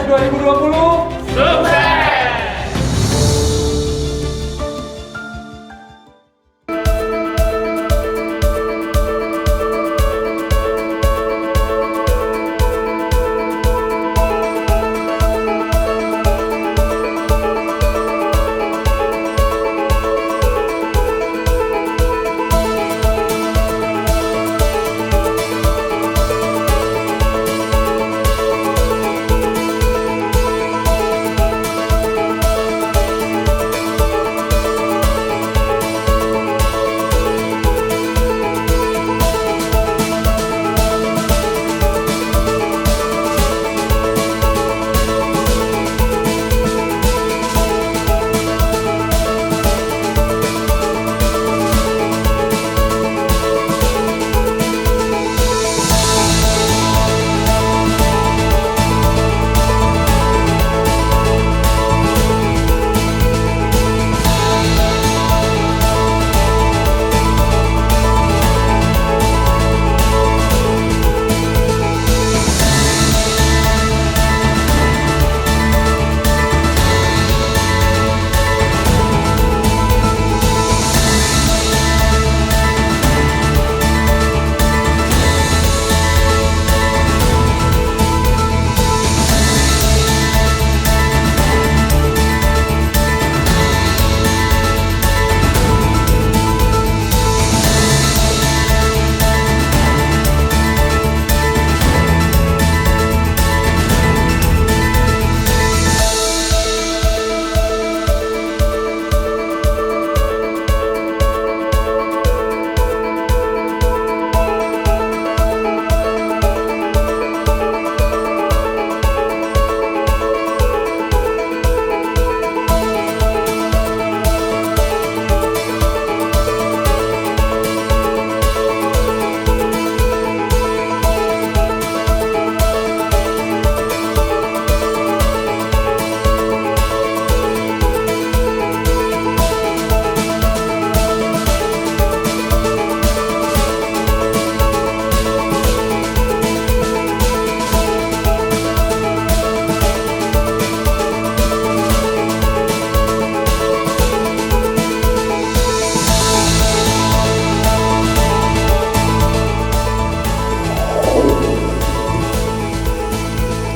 2020 sukses!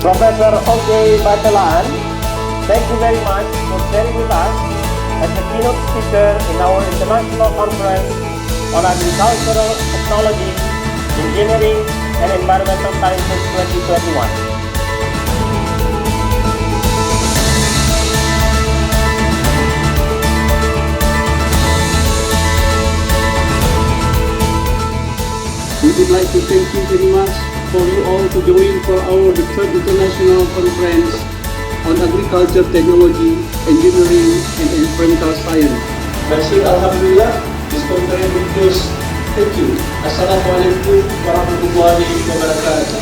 Professor O.K. Batalan, thank you very much for sharing with us as a keynote speaker in our international conference on agricultural technology, engineering, and environmental sciences 2021. We would like to thank you very much for you all to join for our third international conference on agriculture technology, engineering, and environmental science. Bersyukur Alhamdulillah, this conference will close. Thank you. Assalamualaikum warahmatullahi wabarakatuh.